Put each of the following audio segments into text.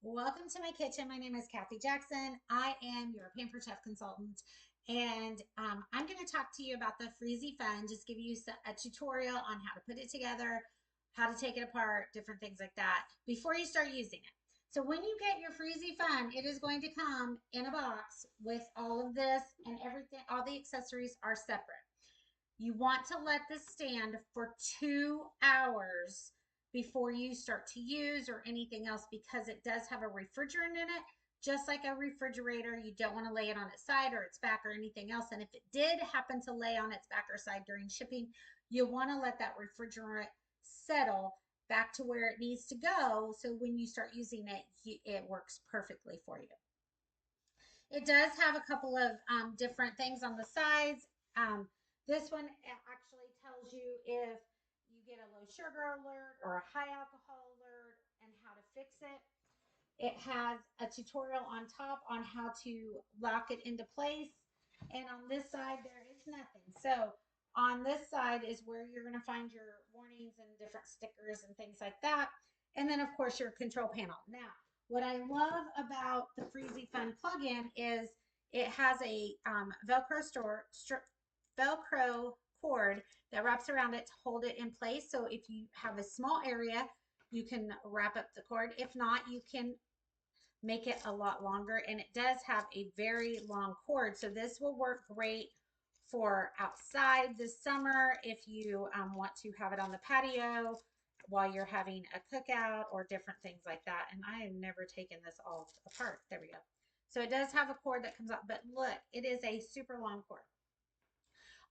Welcome to my kitchen. My name is Kathie Jackson. I am your Pampered Chef consultant, and I'm going to talk to you about the FreezyFun. Just give you a tutorial on how to put it together, how to take it apart, different things like that before you start using it. So when you get your FreezyFun, it is going to come in a box with all of this and everything. All the accessories are separate. You want to let this stand for 2 hours before you start to use or anything else because it does have a refrigerant in it. Just like a refrigerator, you don't want to lay it on its side or its back or anything else. And if it did happen to lay on its back or side during shipping, you want to let that refrigerant settle back to where it needs to go. So when you start using it, it works perfectly for you. It does have a couple of different things on the sides. This one actually tells you if you get a low sugar alert or a high alcohol alert and how to fix it. It has a tutorial on top on how to lock it into place. And on this side, there is nothing. So on this side is where you're going to find your warnings and different stickers and things like that. And then, of course, your control panel. Now, what I love about the FreezyFun plugin is it has a Velcro cord that wraps around it to hold it in place. So if you have a small area, you can wrap up the cord. If not, you can make it a lot longer, and it does have a very long cord, so this will work great for outside this summer if you want to have it on the patio while you're having a cookout or different things like that. And I have never taken this all apart. There we go. So it does have a cord that comes up, but look, it is a super long cord.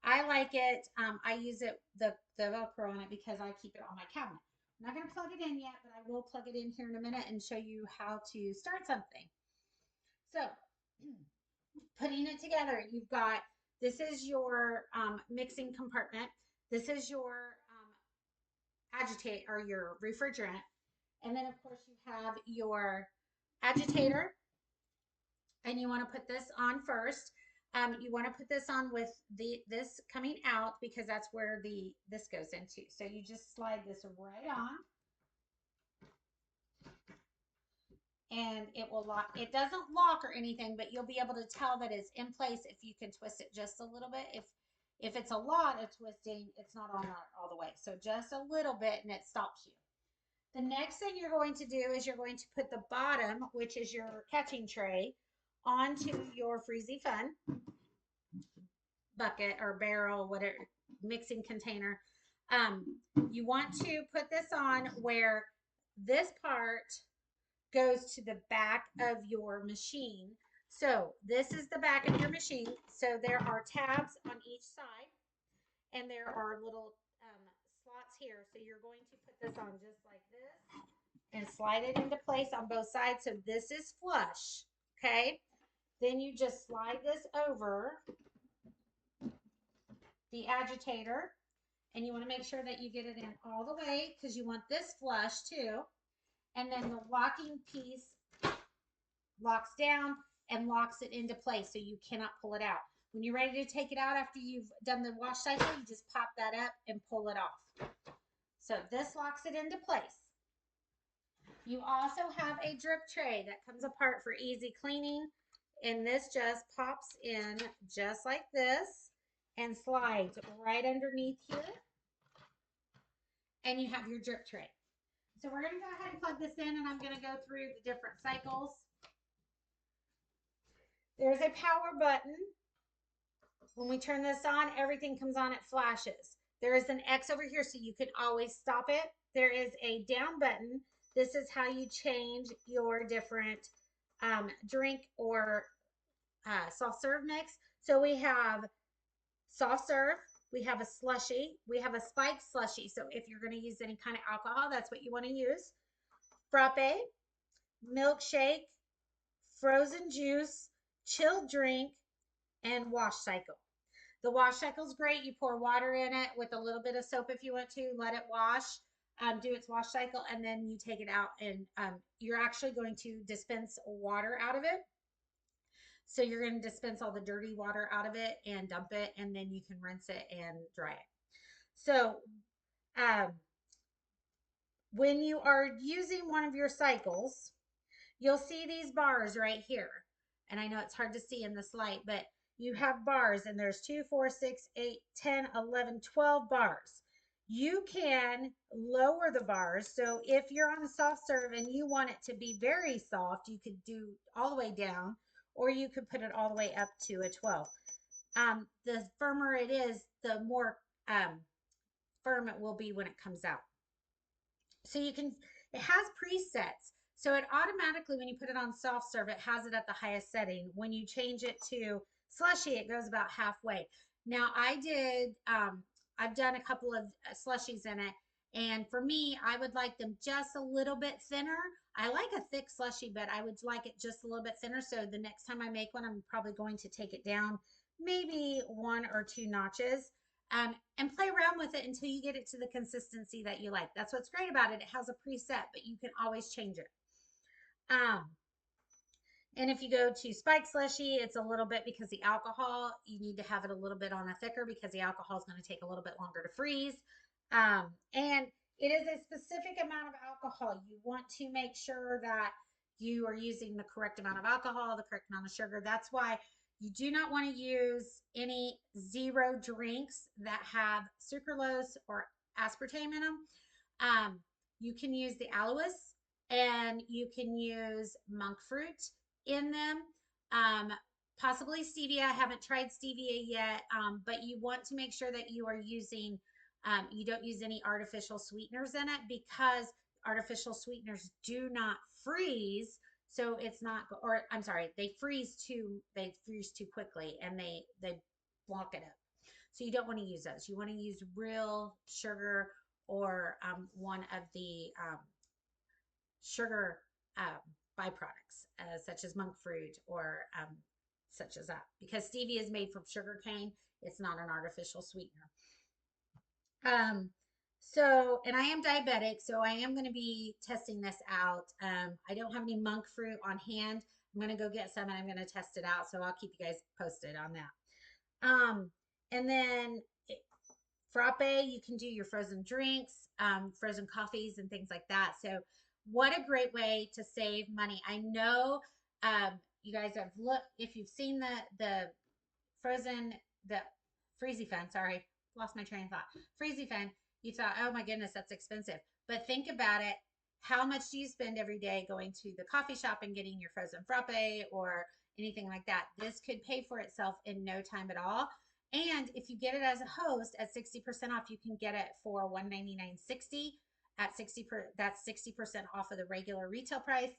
I like it. I use it the Velcro on it because I keep it on my cabinet. I'm not going to plug it in yet, but I will plug it in here in a minute and show you how to start something. So, putting it together, you've got this is your mixing compartment. This is your agitate or your refrigerant, and then of course you have your agitator, and you want to put this on first. You want to put this on with this coming out because that's where this goes into. So you just slide this right on, and it will lock. It doesn't lock or anything, but you'll be able to tell that it's in place if you can twist it just a little bit. If it's a lot of twisting, it's not on all the way. So just a little bit, and it stops you. The next thing you're going to do is you're going to put the bottom, which is your catching tray, onto your FreezyFun bucket or barrel, whatever mixing container. Um, you want to put this on where this part goes to the back of your machine. So this is the back of your machine. So there are tabs on each side, and there are little slots here. So you're going to put this on just like this and slide it into place on both sides. So this is flush. Okay. Then you just slide this over the agitator, and you want to make sure that you get it in all the way because you want this flush too. And then the locking piece locks down and locks it into place so you cannot pull it out. When you're ready to take it out after you've done the wash cycle, you just pop that up and pull it off. So this locks it into place. You also have a drip tray that comes apart for easy cleaning, and this just pops in just like this and slides right underneath here, and you have your drip tray. So we're going to go ahead and plug this in, and I'm going to go through the different cycles. There's a power button. When we turn this on, everything comes on, it flashes. There is an X over here, so you can always stop it. There is a down button. This is how you change your different drink or soft serve mix. So we have soft serve, we have a slushy, we have a spiked slushy. So if you're going to use any kind of alcohol, that's what you want to use. Frappe, milkshake, frozen juice, chilled drink, and wash cycle. The wash cycle is great. You pour water in it with a little bit of soap if you want to, let it wash, do its wash cycle, and then you take it out, and you're actually going to dispense water out of it. So you're going to dispense all the dirty water out of it and dump it, and then you can rinse it and dry it. So when you are using one of your cycles, you'll see these bars right here. And I know it's hard to see in this light, but you have bars, and there's 2, 4, 6, 8, 10, 11, 12 bars. You can lower the bars. So if you're on a soft serve and you want it to be very soft, you could do all the way down, or you could put it all the way up to a 12. The firmer it is, the more firm it will be when it comes out. So you can, it has presets. So it automatically, when you put it on soft serve, it has it at the highest setting. When you change it to slushy, it goes about halfway. Now I've done a couple of slushies in it. And for me, I would like them just a little bit thinner. I like a thick slushy, but I would like it just a little bit thinner. So the next time I make one, I'm probably going to take it down maybe 1 or 2 notches, and play around with it until you get it to the consistency that you like. That's what's great about it. It has a preset, but you can always change it. And if you go to spike slushy, it's a little bit, because the alcohol, you need to have it a little bit on a thicker, because the alcohol is going to take a little bit longer to freeze. And it is a specific amount of alcohol. You want to make sure that you are using the correct amount of alcohol, the correct amount of sugar. That's why you do not want to use any zero drinks that have sucralose or aspartame in them. You can use the aloes, and you can use monk fruit in them. Possibly stevia. I haven't tried stevia yet, but you want to make sure that you are using, you don't use any artificial sweeteners in it, because artificial sweeteners do not freeze. So it's not, or I'm sorry, they freeze too quickly, and they block it up. So you don't want to use those. You want to use real sugar, or one of the sugar byproducts, such as monk fruit, or such as that, because stevia is made from sugar cane. It's not an artificial sweetener. So, and I am diabetic, so I am going to be testing this out. I don't have any monk fruit on hand. I'm going to go get some, and I'm going to test it out. So I'll keep you guys posted on that. And then frappe, you can do your frozen drinks, frozen coffees, and things like that. So what a great way to save money. I know you guys have looked, if you've seen the frozen, the FreezyFun, sorry, lost my train of thought. FreezyFun, you thought, oh my goodness, that's expensive. But think about it. How much do you spend every day going to the coffee shop and getting your frozen frappe or anything like that? This could pay for itself in no time at all. And if you get it as a host at 60% off, you can get it for $199.60 at 60%. That's 60% off of the regular retail price.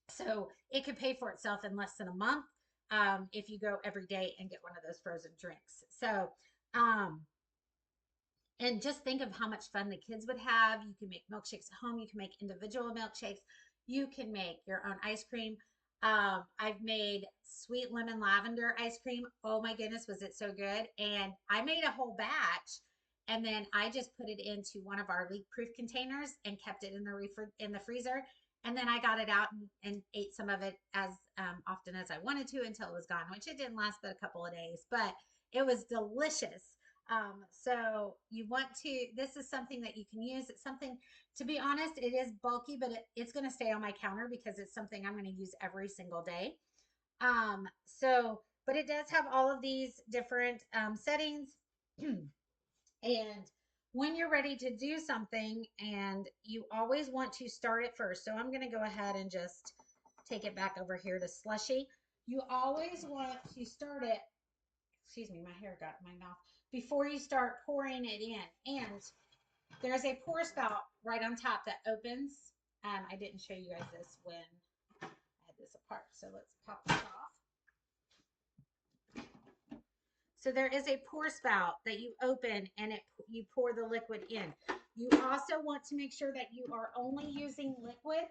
So it could pay for itself in less than a month, if you go every day and get one of those frozen drinks. So, and just think of how much fun the kids would have. You can make milkshakes at home. You can make individual milkshakes. You can make your own ice cream. I've made sweet lemon lavender ice cream. Oh my goodness, was it so good? And I made a whole batch, and then I just put it into one of our leak-proof containers and kept it in the freezer. And then I got it out and ate some of it as often as I wanted to until it was gone, which it didn't last but a couple of days, but it was delicious. So you want to, this is something that you can use. It's something, to be honest, it is bulky, but it's going to stay on my counter because it's something I'm going to use every single day. But it does have all of these different settings. And when you're ready to do something, and you always want to start it first. So I'm going to go ahead and just take it back over here to slushy. You always want to start it, excuse me, my hair got in my mouth, before you start pouring it in. And there's a pour spout right on top that opens. I didn't show you guys this when I had this apart. So let's pop this off. So there is a pour spout that you open, and you pour the liquid in. You also want to make sure that you are only using liquid.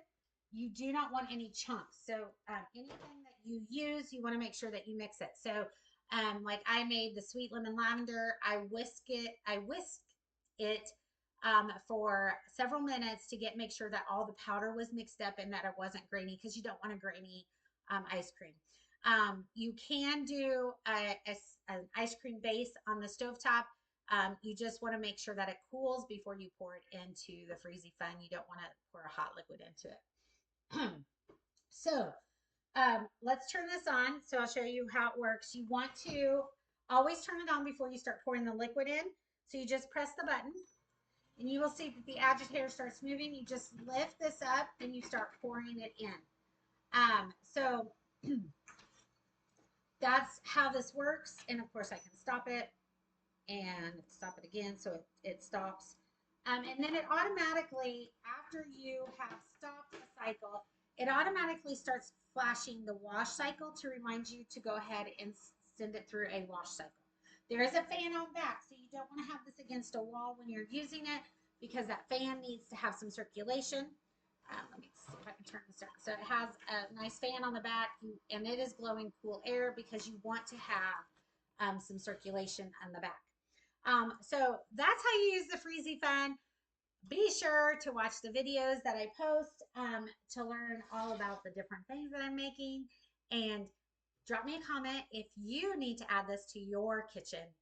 You do not want any chunks. So anything that you use, you want to make sure that you mix it. So like I made the sweet lemon lavender. I whisked it for several minutes to make sure that all the powder was mixed up and that it wasn't grainy, because you don't want a grainy ice cream. You can do an ice cream base on the stovetop. You just want to make sure that it cools before you pour it into the FreezyFun. You don't want to pour a hot liquid into it. So let's turn this on. So I'll show you how it works. You want to always turn it on before you start pouring the liquid in. So you just press the button and you will see that the agitator starts moving. You just lift this up and you start pouring it in. So that's how this works. And of course I can stop it and stop it again so it stops. And then it automatically, after you have stopped the cycle, it automatically starts flashing the wash cycle to remind you to go ahead and send it through a wash cycle. There is a fan on back, so you don't want to have this against a wall when you're using it because that fan needs to have some circulation. Let me see if I can turn this around. So it has a nice fan on the back, and it is blowing cool air because you want to have some circulation on the back. So that's how you use the FreezyFun. Be sure to watch the videos that I post to learn all about the different things that I'm making. And drop me a comment if you need to add this to your kitchen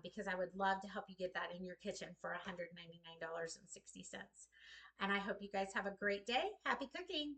because I would love to help you get that in your kitchen for $199.60. And I hope you guys have a great day. Happy cooking.